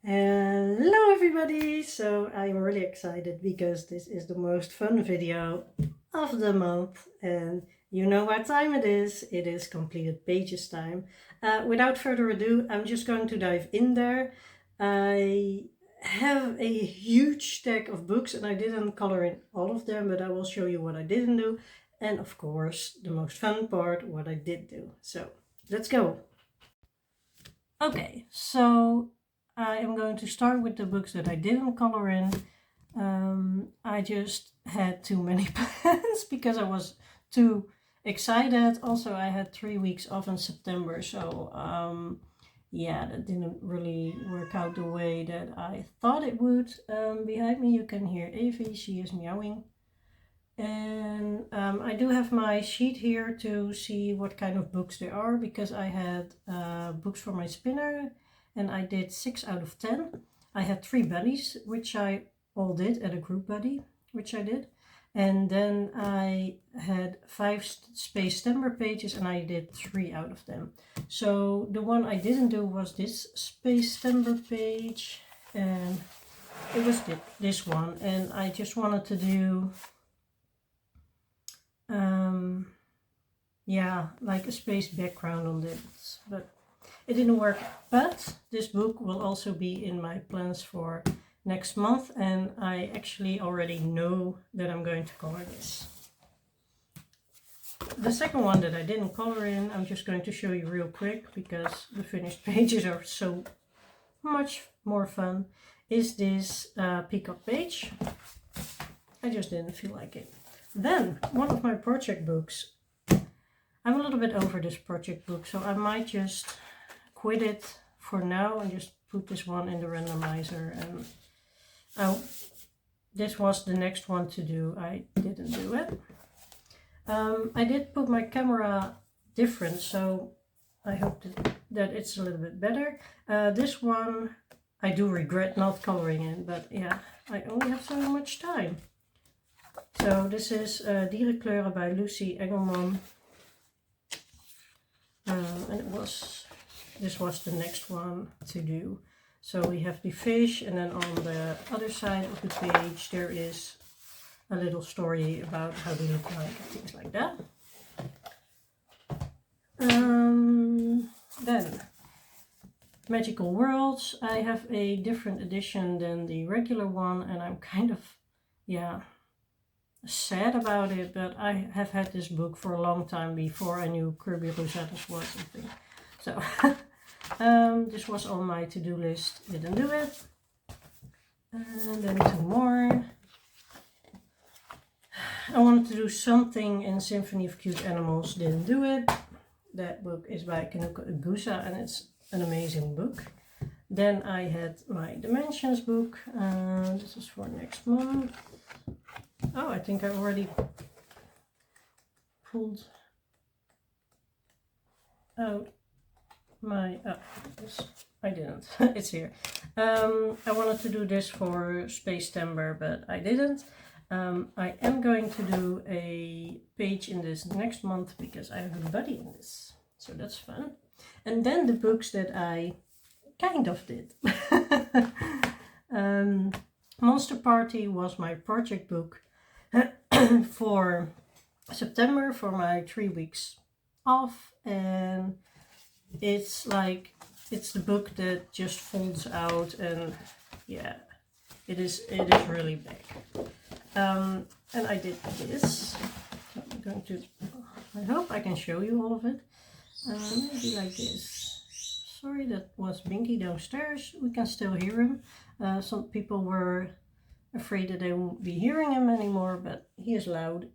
Hello everybody! So I'm really excited because this is the most fun video of the month and you know what time it is completed pages time. Without further ado, I'm just going to dive in there. I have a huge stack of books and I didn't color in all of them, but I will show you what I didn't do and of course the most fun part, what I did do. So let's go! Okay, so I am going to start with the books that I didn't color in. I just had too many plans because I was too excited. Also, I had 3 weeks off in September, so yeah, that didn't really work out the way that I thought it would. Behind me you can hear Evie, she is meowing. And I do have my sheet here to see what kind of books there are, because I had books for my spinner and I did 6 out of 10. I had 3 buddies, which I all did, and a group buddy, which I did. And then I had 5 space stammer pages and I did 3 out of them. So the one I didn't do was this space stammer page, and it was this one, and I just wanted to do yeah, like a space background on this, but it didn't work. But this book will also be in my plans for next month, and I actually already know that I'm going to color this. The second one that I didn't color in, I'm just going to show you real quick because the finished pages are so much more fun, is this peacock page. I just didn't feel like it. Then, one of my project books. I'm a little bit over this project book, so I might just quit it for now and just put this one in the randomizer. And this was the next one to do. I didn't do it. I did put my camera different, so I hope that it's a little bit better. This one I do regret not coloring in, but yeah, I only have so much time. So this is Dierenkleuren by Lucy Engelman. And this was the next one to do. So we have the fish, and then on the other side of the page there is a little story about how they look like, things like that. Then Magical Worlds. I have a different edition than the regular one, and I'm kind of, yeah, sad about it, but I have had this book for a long time before I knew Kirby Rosetta's was, I think. So this was on my to-do list, didn't do it. And then 2 more. I wanted to do something in Symphony of Cute Animals, didn't do it. That book is by Kanuka Agusa and it's an amazing book. Then I had my Dimensions book, this is for next month. Oh, I think I already pulled out my, this, I didn't, it's here. I wanted to do this for Space Timber, but I didn't. I am going to do a page in this next month because I have a buddy in this, so that's fun. And then the books that I kind of did. Monster Party was my project book for September, for my 3 weeks off, and it's like, it's the book that just folds out, and yeah, it is really big. And I did this. So I'm going to, I hope I can show you all of it. Maybe like this. Sorry, that was Binky downstairs. We can still hear him. Some people were afraid that they won't be hearing him anymore, but he is loud.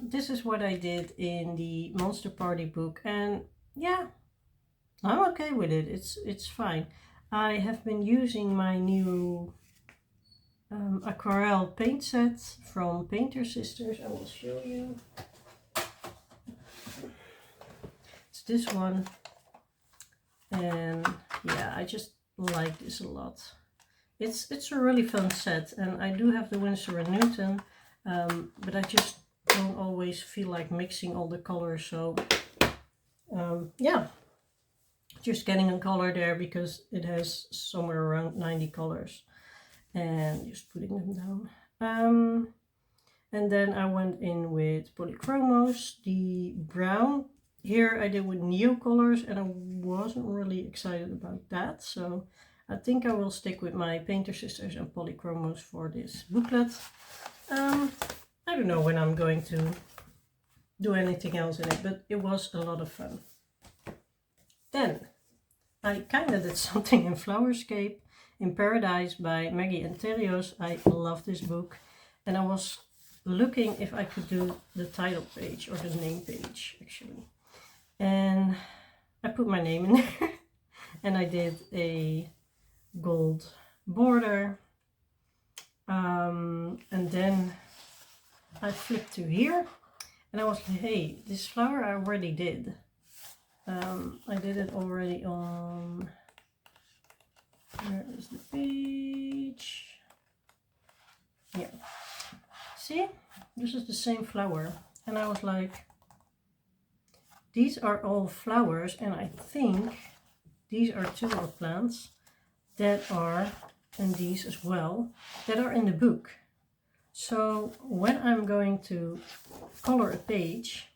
This is what I did in the Monster Party book, and yeah, I'm okay with it. It's fine. I have been using my new aquarelle paint set from Painter Sisters. I will show you. It's this one, and yeah, I just like this a lot. It's a really fun set, and I do have the Winsor & Newton, but I just don't always feel like mixing all the colors, so yeah, just getting a color there because it has somewhere around 90 colors, and just putting them down. And then I went in with polychromos, the brown. Here I did with new colors, and I wasn't really excited about that, so I think I will stick with my Painter Sisters and polychromos for this booklet. I don't know when I'm going to do anything else in it, but it was a lot of fun. Then I kind of did something in Flowerscape in Paradise by Maggie Anterios. I love this book, and I was looking if I could do the title page or the name page actually, and I put my name in there and I did a gold border, and then I flipped to here and I was like, hey, this flower I already did. I did it already on, where is the page? Yeah, see, this is the same flower, and I was like, these are all flowers, and I think these are two more plants that are, and these as well, that are in the book. So when I'm going to color a page,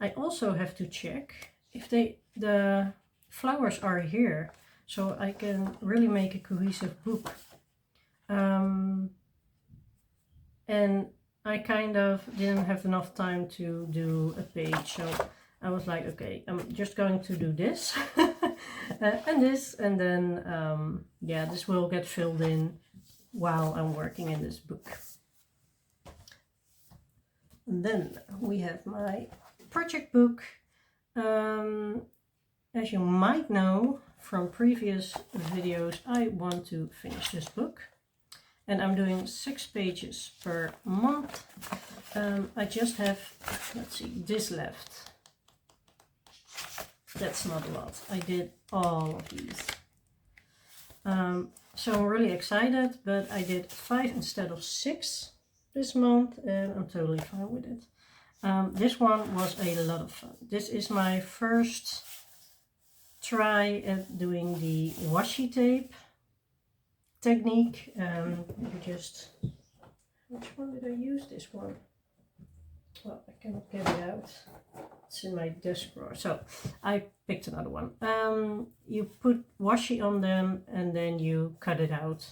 I also have to check if the flowers are here, so I can really make a cohesive book. And I kind of didn't have enough time to do a page, so I was like, okay, I'm just going to do this and this, and then yeah, this will get filled in while I'm working in this book. And then we have my project book. As you might know from previous videos, I want to finish this book, and I'm doing 6 pages per month. I just have, let's see, this left. That's not a lot. I did all of these. So I'm really excited, but I did 5 instead of 6 this month, and I'm totally fine with it. This one was a lot of fun. This is my first try at doing the washi tape technique. Which one did I use? This one. Well, I cannot get it out. It's in my desk drawer. So I picked another one. You put washi on them and then you cut it out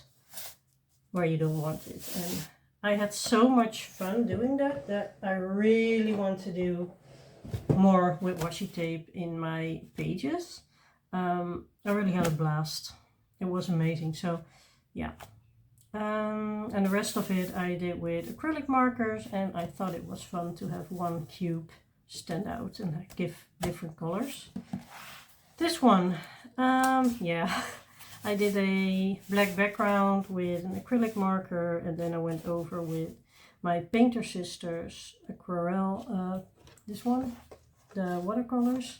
where you don't want it. And I had so much fun doing that I really want to do more with washi tape in my pages. I really had a blast. It was amazing. So yeah. And the rest of it I did with acrylic markers, and I thought it was fun to have one cube stand out and give different colors. This one, yeah, I did a black background with an acrylic marker, and then I went over with my Painter Sisters aquarelle, this one, the watercolors.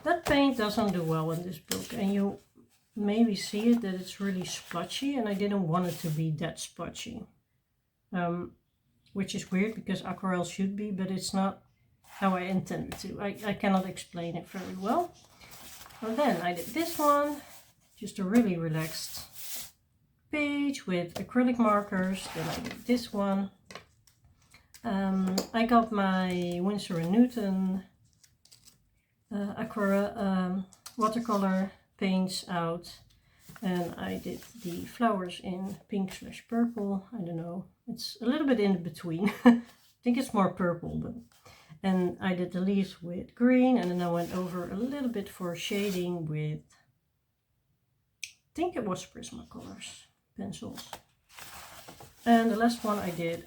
That paint doesn't do well in this book, and you maybe see it that it's really splotchy, and I didn't want it to be that splotchy, which is weird because aquarelle should be, but it's not how I intended to. I cannot explain it very well. And then I did this one, just a really relaxed page with acrylic markers. Then I did this one. I got my Winsor & Newton aquarelle watercolor paints out, and I did the flowers in pink/purple. I don't know, it's a little bit in between. I think it's more purple, but, and I did the leaves with green, and then I went over a little bit for shading with, I think it was Prismacolors pencils. And the last one I did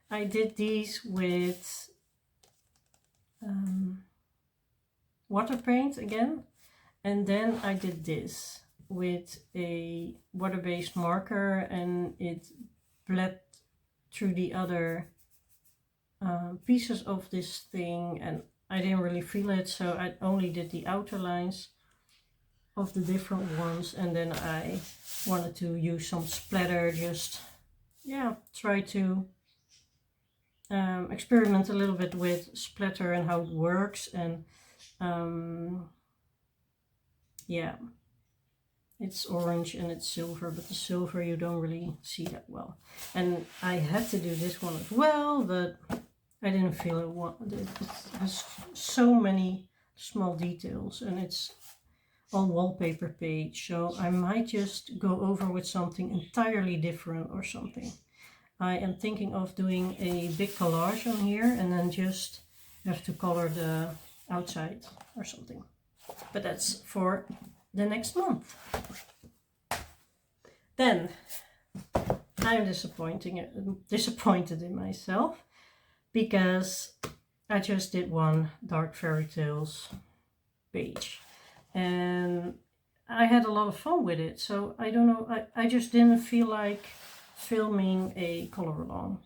I did these with water paint again, and then I did this with a water-based marker, and it bled through the other pieces of this thing, and I didn't really feel it, so I only did the outer lines of the different ones, and then I wanted to use some splatter, just, yeah, try to experiment a little bit with splatter and how it works, and yeah, it's orange and it's silver, but the silver you don't really see that well. And I had to do this one as well, but I didn't feel it has so many small details, and it's on wallpaper page, so I might just go over with something entirely different or something. I am thinking of doing a big collage on here and then just have to color the outside or something. But that's for the next month. Then I'm disappointed in myself because I just did one Dark Fairy Tales page and I had a lot of fun with it, so I don't know, I just didn't feel like filming a color along.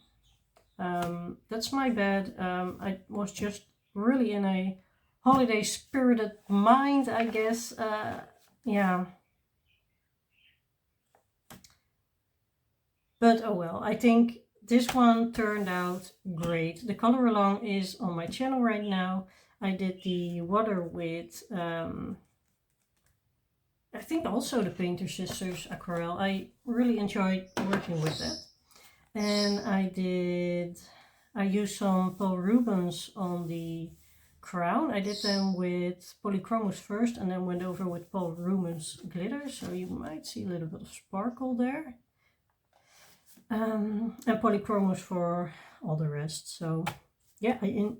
That's my bad. I was just really in a holiday spirited mind, I guess. Yeah. But oh well, I think this one turned out great. The color along is on my channel right now. I did the water with I think also the Painter Sisters aquarelle. I really enjoyed working with that. And I used some Paul Rubens on the crown. I did them with polychromos first and then went over with Paul Rubens glitter. So you might see a little bit of sparkle there. And polychromos for all the rest. So yeah,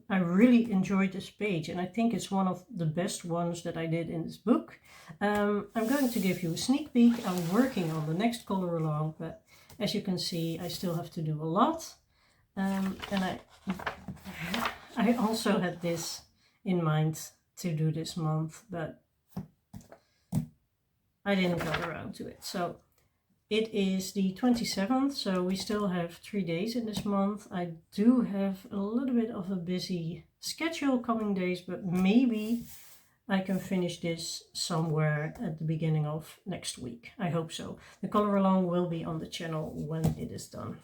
I really enjoyed this page, and I think it's one of the best ones that I did in this book. I'm going to give you a sneak peek. I'm working on the next color along, but as you can see, I still have to do a lot. And I also had this in mind to do this month, but I didn't get around to it. So it is the 27th, so we still have 3 days in this month. I do have a little bit of a busy schedule coming days, but maybe I can finish this somewhere at the beginning of next week. I hope so. The color along will be on the channel when it is done.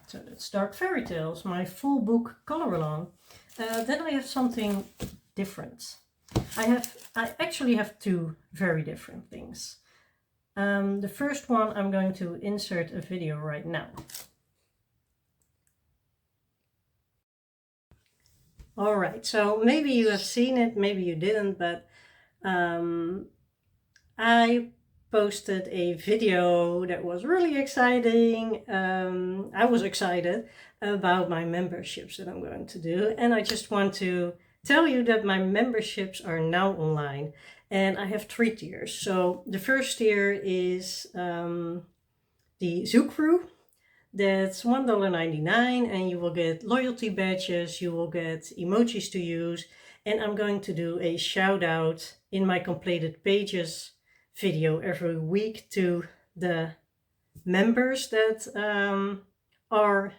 So that's Dark Fairy Tales, my full book color along. Then I have something different. I actually have two very different things. The first one, I'm going to insert a video right now. Alright, so maybe you have seen it, maybe you didn't, but I posted a video that was really exciting. I was excited about my memberships that I'm going to do, and I just want to tell you that my memberships are now online. And I have 3 tiers. So the first tier is the Zoo Crew. That's $1.99, and you will get loyalty badges, you will get emojis to use, and I'm going to do a shout out in my completed pages video every week to the members that are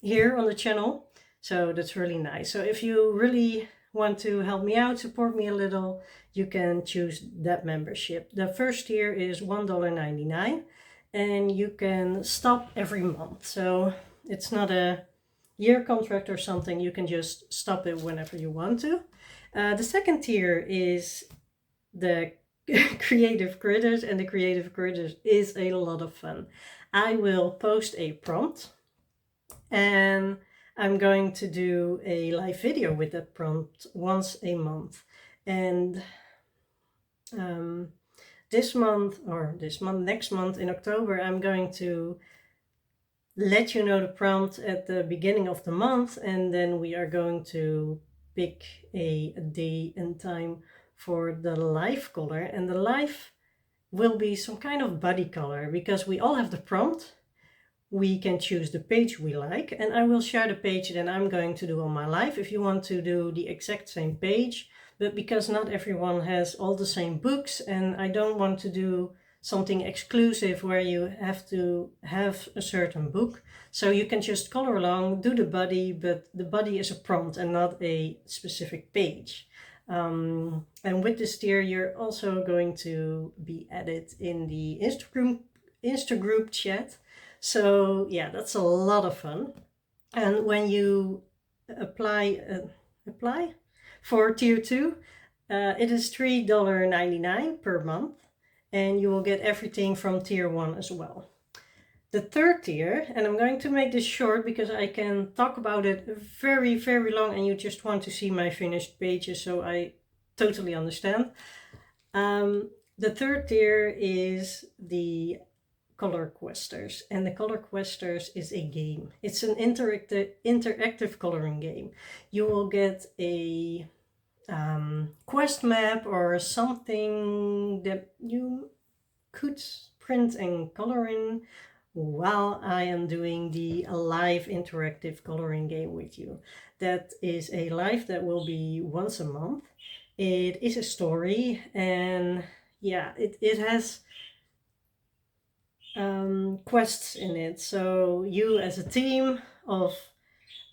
here on the channel. So that's really nice. So if you really want to help me out, support me a little, you can choose that membership. The first tier is $1.99, and you can stop every month. So it's not a year contract or something. You can just stop it whenever you want to. The second tier is the Creative Critters, and the Creative Critters is a lot of fun. I will post a prompt, and I'm going to do a live video with that prompt once a month. And next month in October, I'm going to let you know the prompt at the beginning of the month, and then we are going to pick a day and time for the live color. And the live will be some kind of body color, because we all have the prompt. We can choose the page we like, and I will share the page that I'm going to do on my live if you want to do the exact same page. But because not everyone has all the same books, and I don't want to do something exclusive where you have to have a certain book, so you can just color along, do the body, but the body is a prompt and not a specific page. And with this tier, you're also going to be added in the Instagroup chat. So yeah, that's a lot of fun. And when you apply for tier 2, it is $3.99 per month, and you will get everything from tier 1 as well. The third tier, and I'm going to make this short because I can talk about it very, very long and you just want to see my finished pages, so I totally understand. The third tier is the Color Questers, and the Color Questers is a game. It's an interactive coloring game. You will get a quest map or something that you could print and color in while I am doing the live interactive coloring game with you. That is a live that will be once a month. It is a story, and yeah, it has quests in it. So you as a team of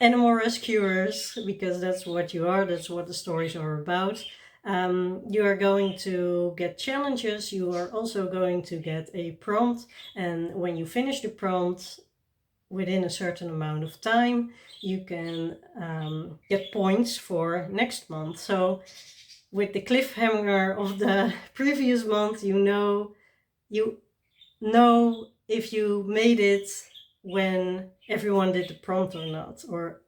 animal rescuers, because that's what you are, that's what the stories are about. You are going to get challenges. You are also going to get a prompt, and when you finish the prompt within a certain amount of time, you can get points for next month. So with the cliffhanger of the previous month, you know if you made it when everyone did the prompt or not, or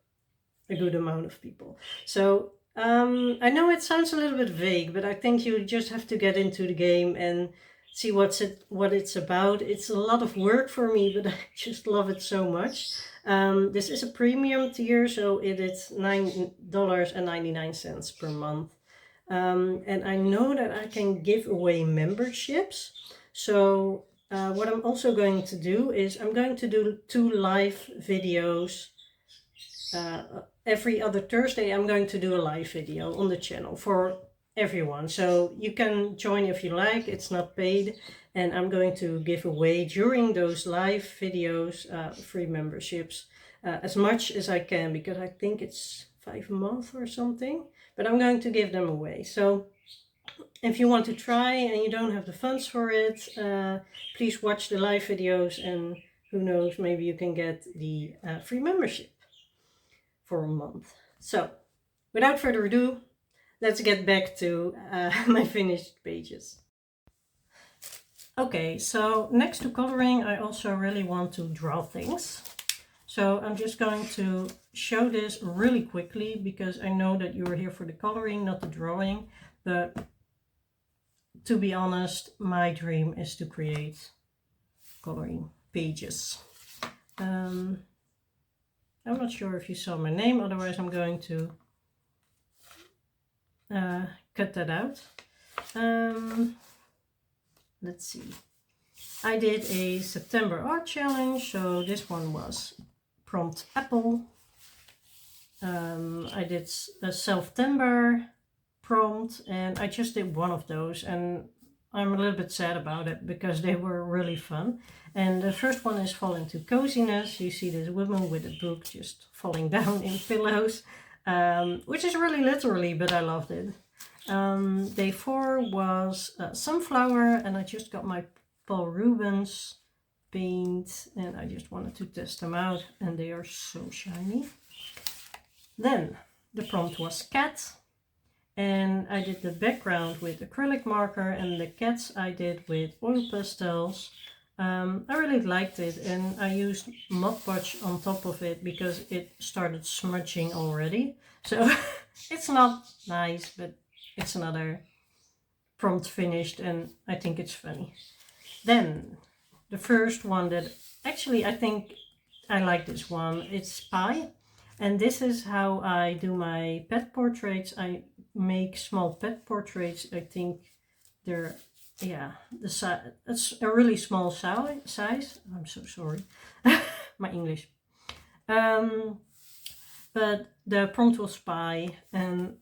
a good amount of people. So I know it sounds a little bit vague, but I think you just have to get into the game and see what it's about. It's a lot of work for me, but I just love it so much. This is a premium tier, so it is $9.99 per month. And I know that I can give away memberships. So what I'm also going to do is I'm going to do 2 live videos. Every other Thursday I'm going to do a live video on the channel for everyone. So you can join if you like, it's not paid. And I'm going to give away during those live videos free memberships as much as I can, because I think it's 5 a month or something. But I'm going to give them away. So if you want to try and you don't have the funds for it, please watch the live videos, and who knows, maybe you can get the free membership for a month. So without further ado, let's get back to my finished pages. Okay, so next to coloring, I also really want to draw things. So I'm just going to show this really quickly because I know that you're here for the coloring, not the drawing. But to be honest, my dream is to create coloring pages. I'm not sure if you saw my name, otherwise I'm going to cut that out. Let's see. I did a September art challenge, so this one was prompt apple. I did a September prompt, and I just did one of those, and I'm a little bit sad about it because they were really fun. And the first one is Fall into Coziness. You see this woman with a book just falling down in pillows, which is really literally, but I loved it. Day 4 was Sunflower, and I just got my Paul Rubens paint, and I just wanted to test them out, and they are so shiny. Then the prompt was Cat, and I did the background with acrylic marker, and the cats I did with oil pastels. I really liked it, and I used Mod Podge on top of it because it started smudging already. So it's not nice, but it's another prompt finished, and I think it's funny. Then the first one that actually I think I like this one, it's Pie. And this is how I do my pet portraits. I make small pet portraits. I think they're, yeah, it's a really small size. I'm so sorry, my English. But the prompt was pie, and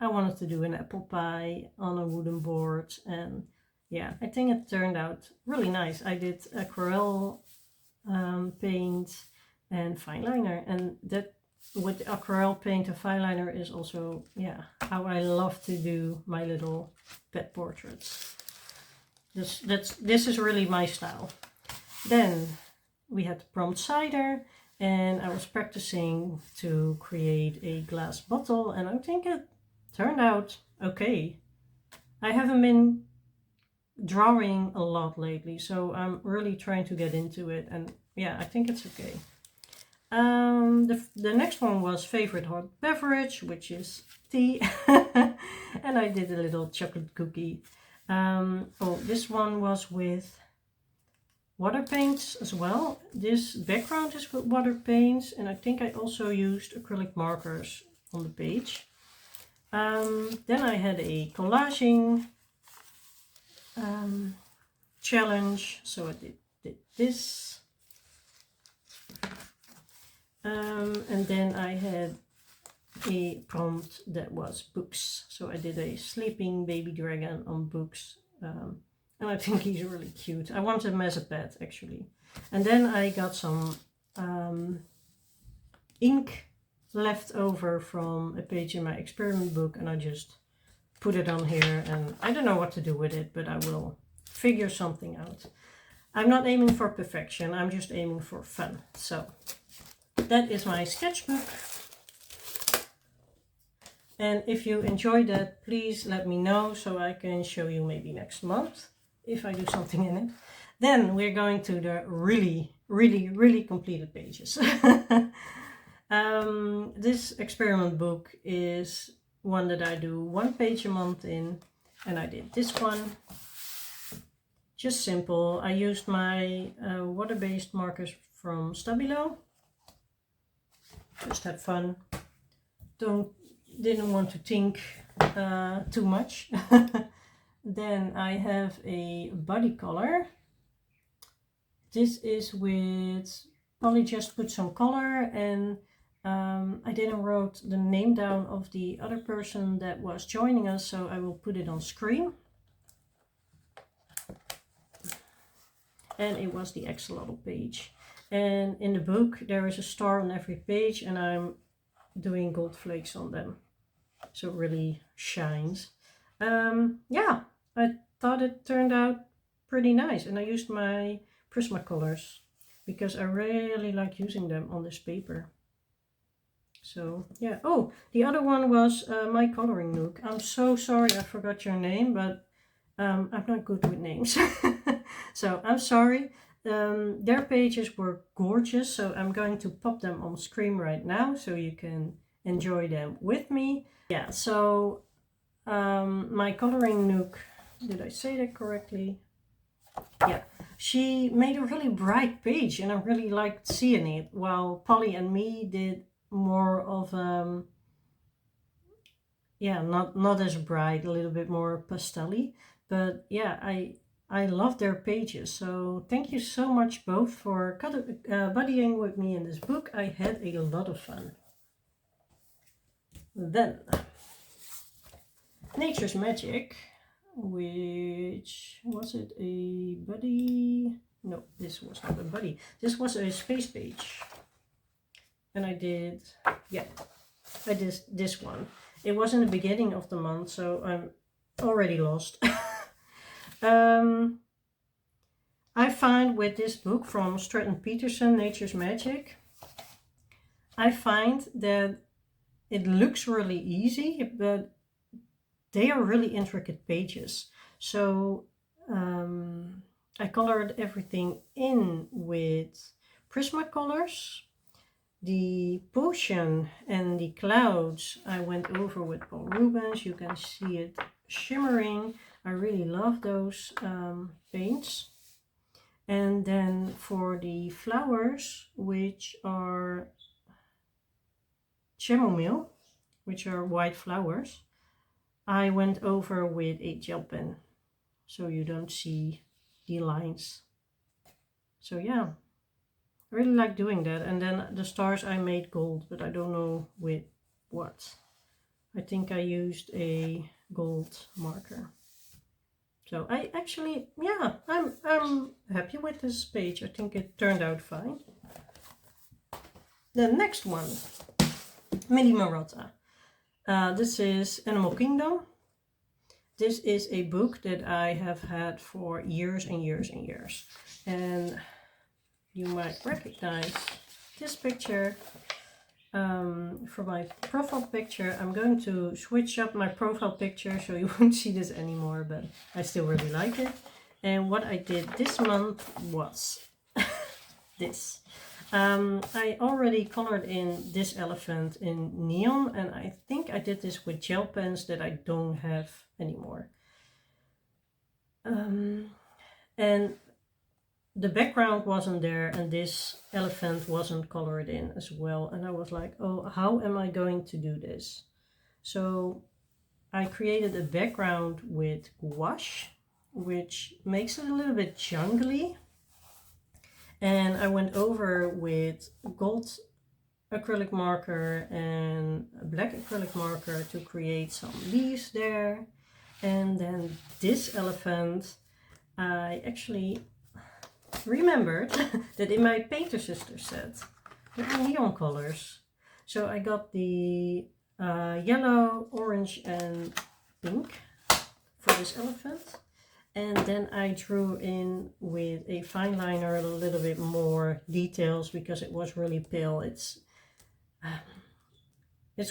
I wanted to do an apple pie on a wooden board, and yeah, I think it turned out really nice. I did aquarelle paint and fine liner, and that with the aquarelle paint and fine liner is also, yeah, how I love to do my little pet portraits. This is really my style. Then we had prompt cider, and I was practicing to create a glass bottle, and I think it turned out okay. I haven't been drawing a lot lately, so I'm really trying to get into it, and yeah, I think it's okay. The next one was favorite hot beverage, which is tea, and I did a little chocolate cookie. Oh, this one was with water paints as well. This background is with water paints, and I think I also used acrylic markers on the page. Then I had a collaging challenge, so I did this. And then I had a prompt that was books. So I did a sleeping baby dragon on books. And I think he's really cute. I want him as a pet, actually. And then I got some ink left over from a page in my experiment book, and I just put it on here, and I don't know what to do with it, but I will figure something out. I'm not aiming for perfection, I'm just aiming for fun. So that is my sketchbook. And if you enjoyed that, please let me know so I can show you maybe next month if I do something in it. Then we're going to the really completed pages. This experiment book is one that I do 1 page a month in, and I did this one. Just simple. I used my water-based markers from Stabilo. Just had fun. Didn't want to think too much. Then I have a body color. This is with Polly just put some color, and I didn't wrote the name down of the other person that was joining us, so I will put it on screen. And it was the axolotl page. And in the book there is a star on every page, and I'm doing gold flakes on them, so it really shines. Yeah, I thought it turned out pretty nice, and I used my Prismacolors because I really like using them on this paper. So yeah. Oh, the other one was my coloring nook. I'm so sorry I forgot your name, but I'm not good with names. So I'm sorry. Their pages were gorgeous, so I'm going to pop them on screen right now so you can enjoy them with me. Yeah, so my coloring nook, did I say that correctly? Yeah, she made a really bright page, and I really liked seeing it, while Polly and me did more of yeah, not as bright, a little bit more pastel-y. But yeah, I love their pages, so thank you so much both for buddying with me in this book. I had a lot of fun. Then Nature's Magic, which was it, a buddy? No, this was not a buddy. This was a space page, and I did, yeah, I did this one. It was in the beginning of the month, so I'm already lost. I find with this book from Stratton Peterson, Nature's Magic, I find that it looks really easy, but they are really intricate pages. So I colored everything in with Prismacolors. The potion and the clouds I went over with Paul Rubens. You can see it shimmering. I really love those paints. And then for the flowers, which are chamomile, which are white flowers, I went over with a gel pen, so you don't see the lines. So yeah, I really like doing that. And then the stars I made gold, but I don't know with what. I think I used a gold marker. So I actually, yeah, I'm happy with this page. I think it turned out fine. The next one, Millie Marotta. This is Animal Kingdom. This is a book that I have had for years and years and years. And you might recognize this picture for my profile picture. I'm going to switch up my profile picture so you won't see this anymore, but I still really like it. And what I did this month was this. I already colored in this elephant in neon, and I think I did this with gel pens that I don't have anymore. And the background wasn't there, and this elephant wasn't colored in as well. And I was like, oh, how am I going to do this? So I created a background with gouache, which makes it a little bit jungly. And I went over with gold acrylic marker and a black acrylic marker to create some leaves there. And then this elephant, I actually remembered that in my Painter Sister set there are neon colors. So I got the yellow, orange and pink for this elephant. And then I drew in with a fine liner a little bit more details because it was really pale. It's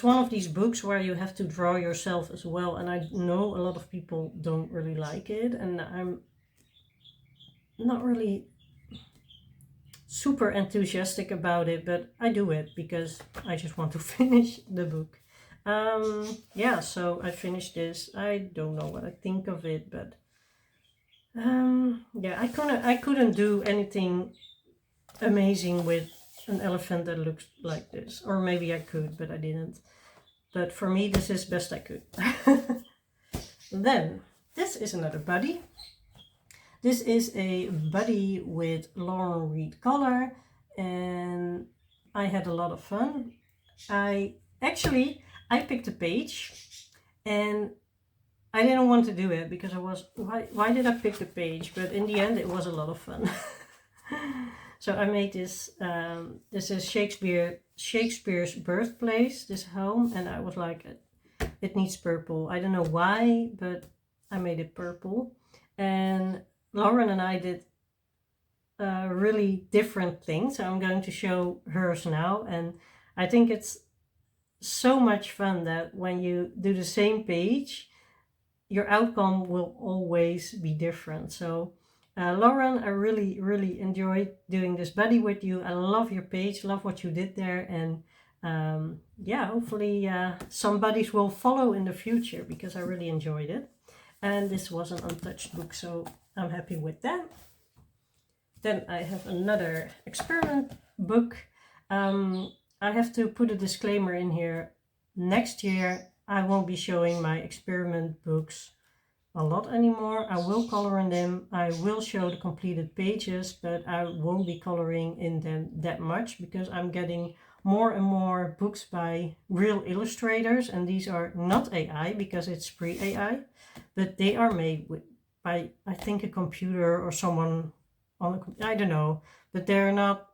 one of these books where you have to draw yourself as well. And I know a lot of people don't really like it. And I'm not really super enthusiastic about it, but I do it because I just want to finish the book. Yeah, so I finished this. I don't know what I think of it, but yeah, I couldn't do anything amazing with an elephant that looks like this. Or maybe I could, but I didn't. But for me, this is best I could. Then, this is another buddy. This is a buddy with Lauren Reed color, and I had a lot of fun. I picked a page, and I didn't want to do it because I was, why did I pick the page? But in the end, it was a lot of fun. So I made this, this is Shakespeare's birthplace, this home, and I was like, it needs purple. I don't know why, but I made it purple. And Lauren and I did really different things. So I'm going to show hers now. And I think it's so much fun that when you do the same page, your outcome will always be different. So Lauren, I really, really enjoyed doing this buddy with you. I love your page, love what you did there. And yeah, hopefully some buddies will follow in the future because I really enjoyed it. And this was an untouched book, so I'm happy with that. Then I have another experiment book. I have to put a disclaimer in here. Next year, I won't be showing my experiment books a lot anymore. I will color in them. I will show the completed pages, but I won't be coloring in them that much because I'm getting more and more books by real illustrators, and these are not AI because it's pre-AI, but they are made by I think a computer or someone on a, I don't know, but they're not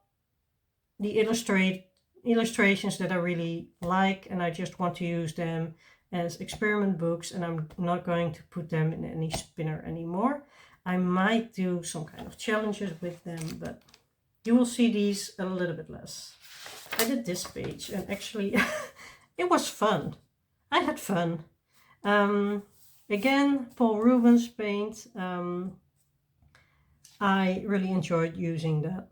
the illustrations that I really like, and I just want to use them as experiment books, and I'm not going to put them in any spinner anymore. I might do some kind of challenges with them, but you will see these a little bit less. I did this page, and actually it was fun. I had fun. Again, Paul Rubens paint. I really enjoyed using that.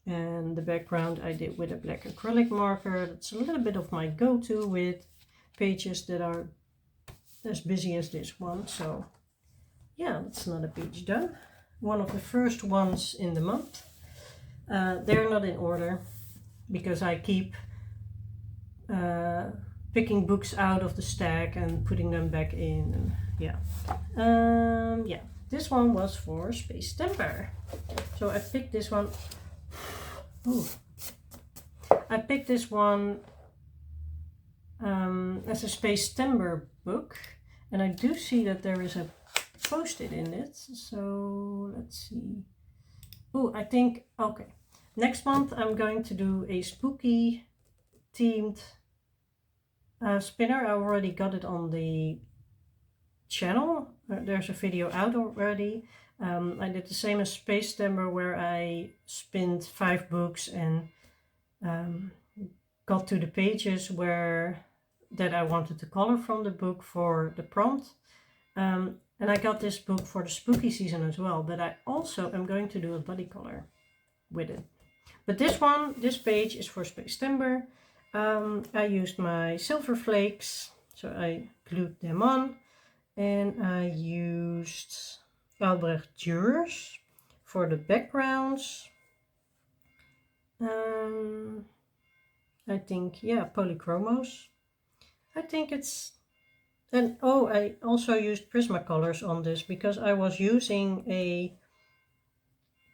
And the background I did with a black acrylic marker. That's a little bit of my go-to with pages that are as busy as this one. So yeah, that's another page done. One of the first ones in the month. They're not in order because I keep picking books out of the stack and putting them back in. And yeah. Yeah, this one was for Space Temper. So I picked this one. Ooh. I picked this one as a Space Timber book, and I do see that there is a post-it in it, so let's see. Oh, I think, okay, next month I'm going to do a spooky themed spinner. I already got it on the channel. there's a video out already. I did the same as Space Timber, where I spinned 5 books and got to the pages that I wanted to color from the book for the prompt. And I got this book for the spooky season as well, but I also am going to do a body color with it. But this page is for Space Timber. I used my silver flakes, so I glued them on, and I used Albrecht Dürer's for the backgrounds. I think, yeah, polychromos. I think it's, and oh, I also used Prismacolors on this because I was using a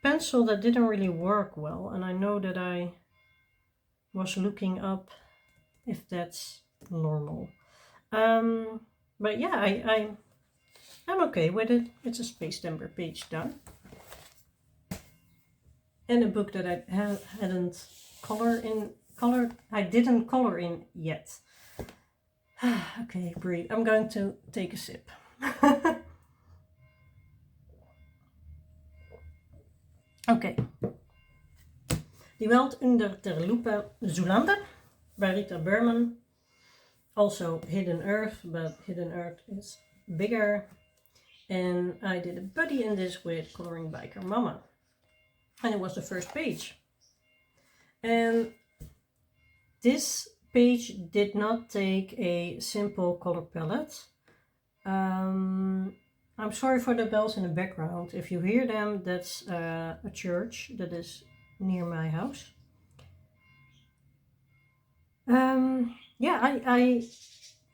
pencil that didn't really work well, and I know that I was looking up if that's normal. But yeah, I'm okay with it. It's a Space Timber page done. And a book that I hadn't I didn't color in yet. Okay, breathe. I'm going to take a sip. Okay. Die Welt unter der Lupe Zoolander by Rita Berman. Also Hidden Earth, but Hidden Earth is bigger. And I did a buddy in this with Coloring Biker Mama. And it was the first page. And this page did not take a simple color palette. I'm sorry for the bells in the background. If you hear them, that's a church that is near my house. Yeah, I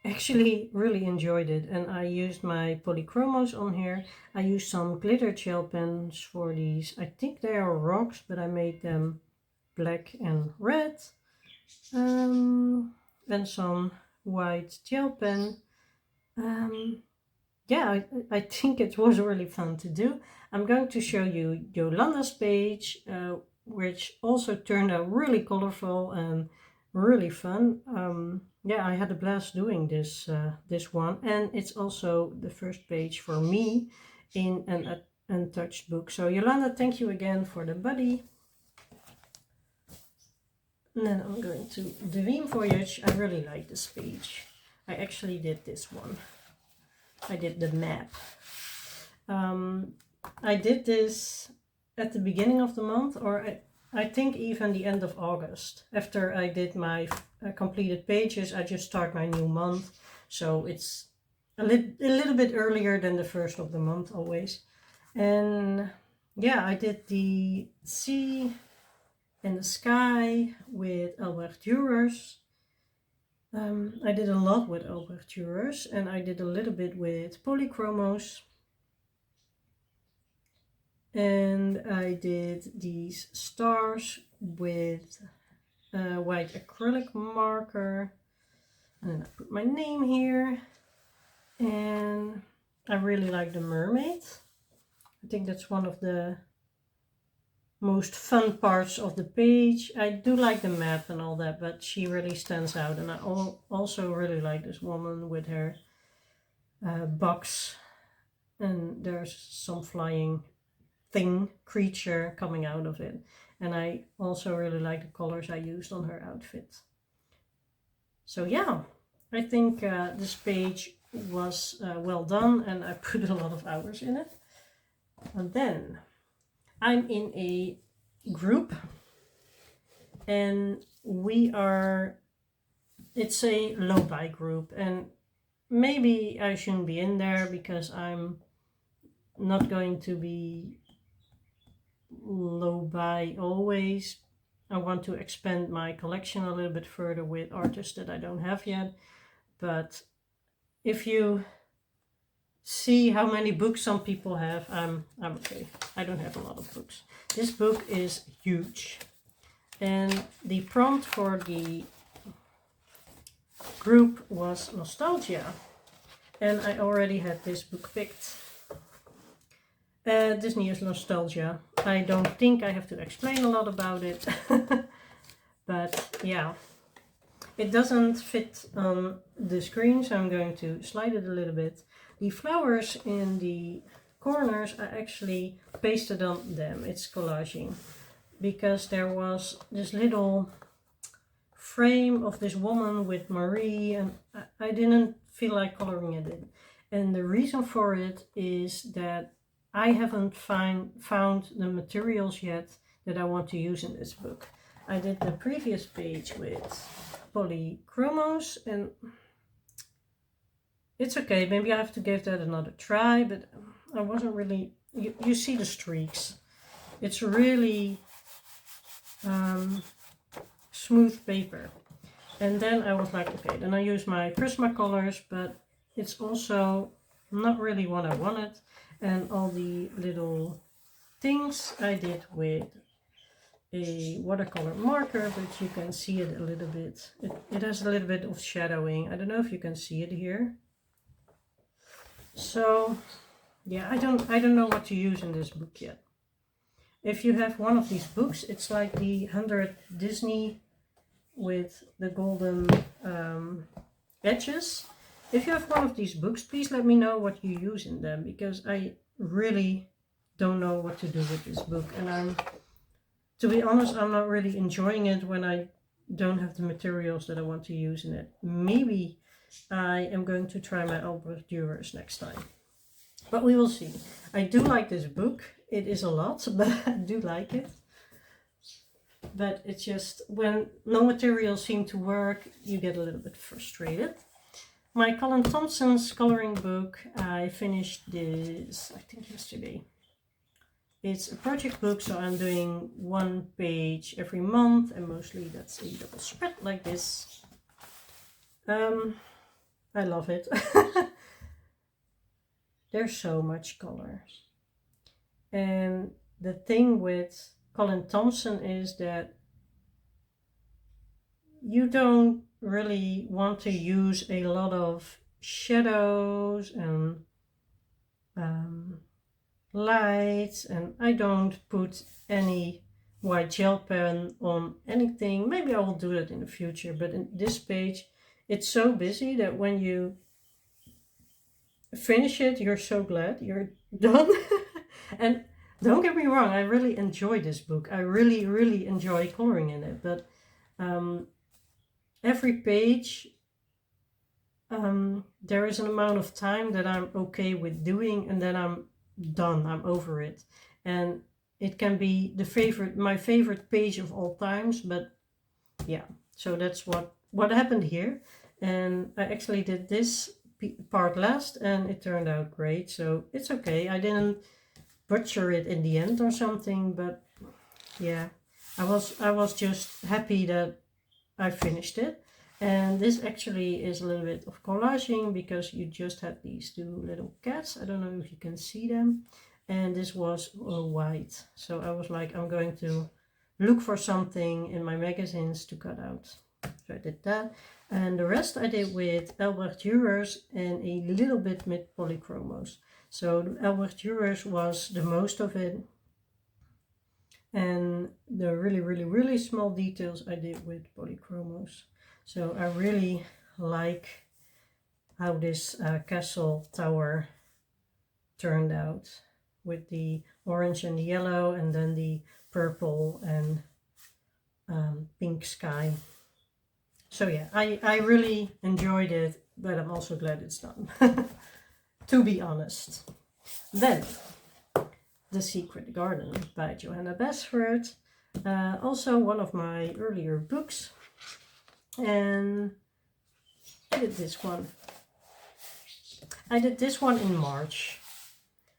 actually really enjoyed it, and I used my polychromos on here. I used some glitter gel pens for these. I think they are rocks, but I made them black and red. And some white gel pen. Yeah, I think it was really fun to do. I'm going to show you Yolanda's page, which also turned out really colorful and really fun. Yeah, I had a blast doing this one, and it's also the first page for me in an untouched book. So Yolanda, thank you again for the buddy. And then I'm going to Dream Voyage. I really like this page. I actually did this one. I did the map. I did this at the beginning of the month, or I think even the end of August. After I did my completed pages, I just start my new month. So it's a little bit earlier than the first of the month always. And yeah, I did the sea and the sky with Albrecht Dürer's. I did a lot with Albrecht Dürer's, and I did a little bit with polychromos. And I did these stars with a white acrylic marker. And then I put my name here. And I really like the mermaid. I think that's one of the most fun parts of the page. I do like the map and all that, but she really stands out. And I also really like this woman with her box. And there's some flying creature coming out of it. And I also really like the colors I used on her outfit. So yeah, I think this page was well done, and I put a lot of hours in it. And then I'm in a group, and it's a lo-fi group, and maybe I shouldn't be in there because I'm not going to be lo-fi always. I want to expand my collection a little bit further with artists that I don't have yet. But if you see how many books some people have, I'm okay. I don't have a lot of books. This book is huge. And the prompt for the group was nostalgia. And I already had this book picked. Disney is nostalgia. I don't think I have to explain a lot about it. But yeah, It doesn't fit on the screen, so I'm going to slide it a little bit. The flowers in the corners I actually pasted on them. It's collaging, because there was this little frame of this woman with Marie, and I didn't feel like coloring it in. And the reason for it is that I haven't found the materials yet that I want to use in this book. I did the previous page with polychromos, and it's okay. Maybe I have to give that another try, but I wasn't really... You see the streaks. It's really smooth paper. And then I was like, okay, then I use my Prismacolors, but it's also not really what I wanted. And all the little things I did with a watercolor marker, but you can see it a little bit. It has a little bit of shadowing. I don't know if you can see it here. So yeah, I don't know what to use in this book yet. If you have one of these books, it's like the 100 Disney with the golden edges. If you have one of these books, please let me know what you use in them, because I really don't know what to do with this book. And to be honest, I'm not really enjoying it when I don't have the materials that I want to use in it. Maybe I am going to try my Albrecht Dürers next time. But we will see. I do like this book. It is a lot, but I do like it. But it's just when no materials seem to work, you get a little bit frustrated. My Colin Thompson's coloring book, I finished this, I think yesterday. It's a project book, so I'm doing one page every month, and mostly that's a double spread like this. I love it. There's so much color. And the thing with Colin Thompson is that you don't really want to use a lot of shadows and lights, and I don't put any white gel pen on anything. Maybe I will do that in the future, but in this page it's so busy that when you finish it, you're so glad you're done. And don't get me wrong, I really enjoy this book. I really enjoy coloring in it, but every page there is an amount of time that I'm okay with doing, and then I'm done, I'm over it. And it can be my favorite page of all times, but yeah, so that's what happened here. And I actually did this part last, and it turned out great, so it's okay. I didn't butcher it in the end or something, but yeah, I was just happy that I finished it. And this actually is a little bit of collaging, because you just had these two little cats. I don't know if you can see them. And this was white. So I was like, I'm going to look for something in my magazines to cut out. So I did that. And the rest I did with Albrecht Dürers and a little bit with polychromos. So the Albrecht Dürers was the most of it. And the really small details I did with polychromos. So I really like how this castle tower turned out, with the orange and the yellow, and then the purple and pink sky. So yeah, I really enjoyed it, but I'm also glad it's done, to be honest. Then, The Secret Garden by Johanna Basford, also one of my earlier books. And I did this one. I did this one in March,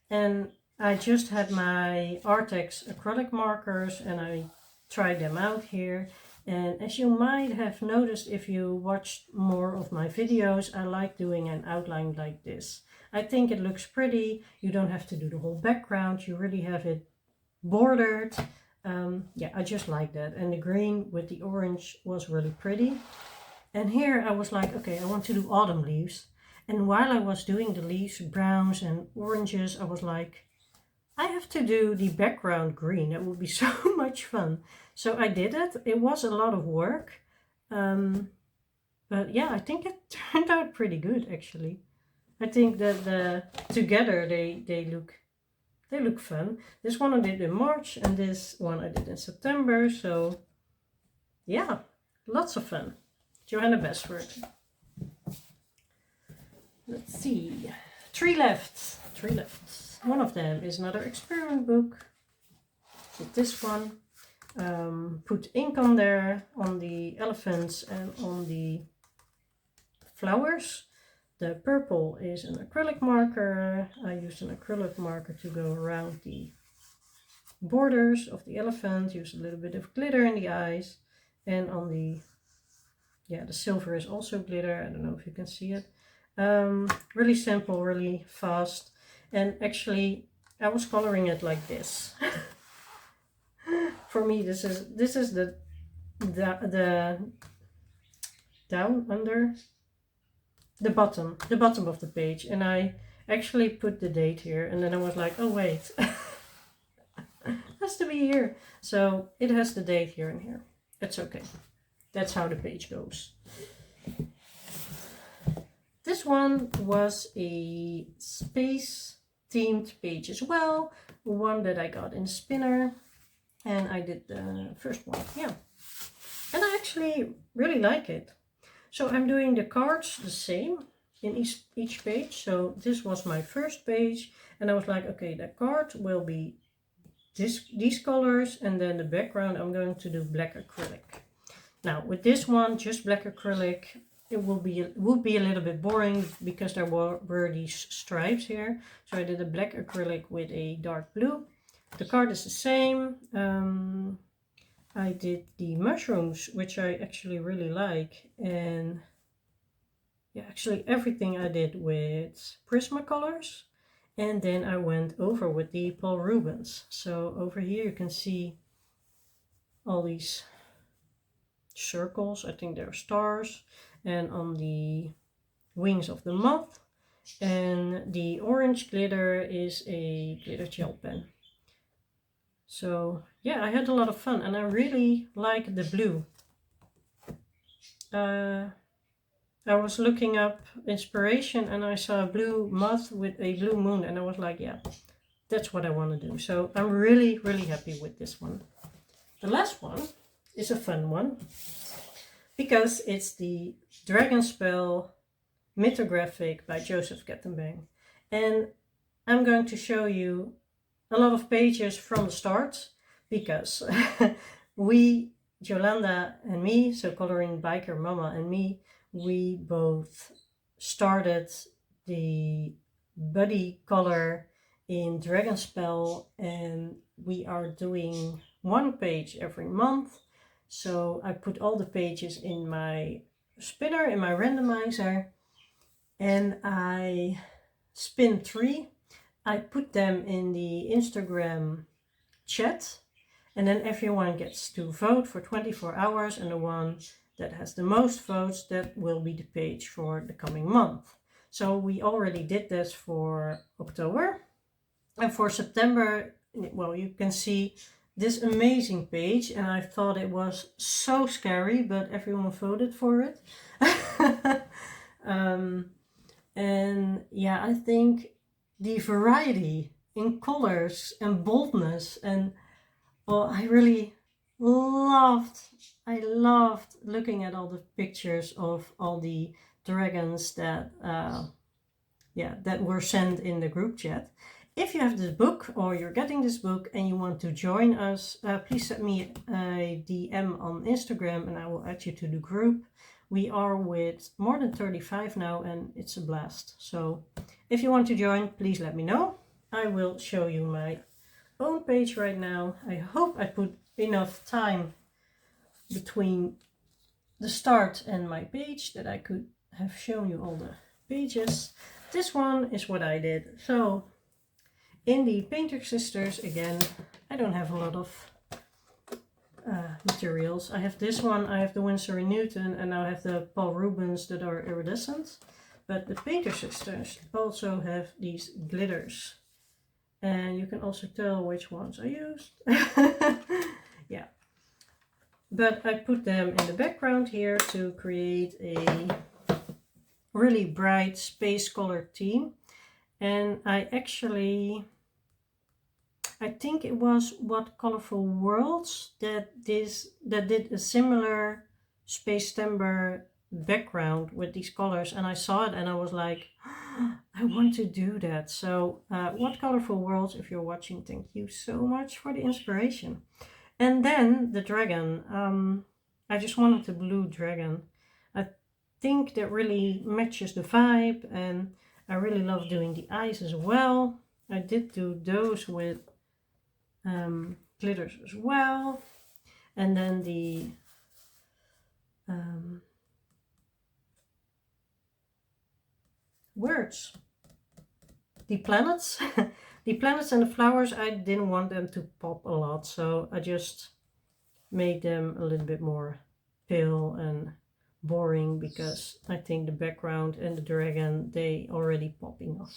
and I just had my Artex acrylic markers, and I tried them out here. And as you might have noticed if you watched more of my videos, I like doing an outline like this. I think it looks pretty. You don't have to do the whole background. You really have it bordered. Yeah, I just like that. And the green with the orange was really pretty. And here I was like, okay, I want to do autumn leaves. And while I was doing the leaves, browns and oranges, I was like, I have to do the background green. That would be so much fun. So I did it. It was a lot of work. But yeah, I think it turned out pretty good actually. I think that together they look fun. This one I did in March and this one I did in September. So yeah, lots of fun. Johanna Besford. Let's see. 3 left. 3 left. One of them is another experiment book. So this one. Put ink on there, on the elephants and on the flowers. The purple is an acrylic marker. I used an acrylic marker to go around the borders of the elephant. Use a little bit of glitter in the eyes. And on the silver is also glitter. I don't know if you can see it. Really simple, really fast. And actually, I was coloring it like this. For me, this is the down under the bottom of the page, and I actually put the date here, and then I was like, oh wait, has to be here. So it has the date here and here. It's okay. That's how the page goes. This one was a space themed page as well, one that I got in Spinner. And I did the first one, yeah. And I actually really like it. So I'm doing the cards the same in each page. So this was my first page. And I was like, okay, the card will be these colors. And then the background, I'm going to do black acrylic. Now, with this one, just black acrylic, it would be a little bit boring because there were these stripes here. So I did a black acrylic with a dark blue. The card is the same. I did the mushrooms, which I actually really like. And yeah, actually everything I did with Prismacolors. And then I went over with the Paul Rubens. So over here you can see all these circles. I think they're stars. And on the wings of the moth. And the orange glitter is a glitter gel pen. So yeah, I had a lot of fun and I really like the blue. I was looking up inspiration and I saw a blue moth with a blue moon and I was like, yeah, that's what I want to do. So I'm really, really happy with this one. The last one is a fun one because it's the Dragonspell Mythographic by Joseph Kettenbang. And I'm going to show you a lot of pages from the start because we, Jolanda and me, so Coloring Biker Mama and me, we both started the buddy color in Dragonspell and we are doing 1 page every month. So I put all the pages in my spinner, in my randomizer, and I spin 3. I put them in the Instagram chat and then everyone gets to vote for 24 hours and the one that has the most votes, that will be the page for the coming month. So we already did this for October and for September, well, you can see this amazing page and I thought it was so scary, but everyone voted for it. And yeah, I think the variety in colors and boldness and well, I loved looking at all the pictures of all the dragons that that were sent in the group chat. If you have this book or you're getting this book and you want to join us, please send me a DM on Instagram and I will add you to the group. We are with more than 35 now and it's a blast. So if you want to join, please let me know. I will show you my own page right now. I hope I put enough time between the start and my page that I could have shown you all the pages. This one is what I did. So in the Painter Sisters, again, I don't have a lot of materials. I have this one, I have the Winsor & Newton, and now I have the Paul Rubens that are iridescent. But the Painter Sisters also have these glitters. And you can also tell which ones I used. Yeah. but I put them in the background here to create a really bright space colored theme. And I think it was What Colorful Worlds that did a similar Space Timber background with these colors, and I saw it and I was like, I want to do that. So What Colorful Worlds, if you're watching, thank you so much for the inspiration. And then the dragon, I just wanted a blue dragon. I think that really matches the vibe, and I really love doing the eyes as well. I did do those with glitters as well. And then the words, the planets. The planets and the flowers, I didn't want them to pop a lot, so I just made them a little bit more pale and boring, because I think the background and the dragon, they already pop enough.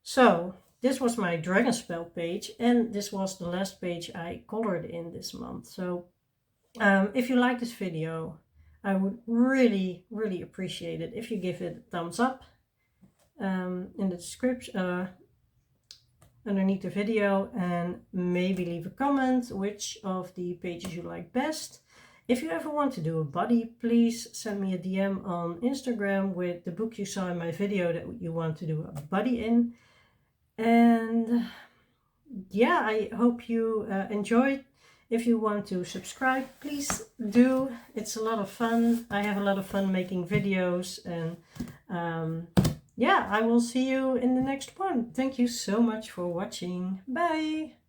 So this was my dragonspell page, and this was the last page I colored in this month. So if you like this video, I would really, really appreciate it if you give it a thumbs up in the description underneath the video, and maybe leave a comment which of the pages you like best. If you ever want to do a body, please send me a DM on Instagram with the book you saw in my video that you want to do a body in. And yeah, I hope you enjoyed. If you want to subscribe, please do. It's a lot of fun. I have a lot of fun making videos, and yeah, I will see you in the next one. Thank you so much for watching. Bye!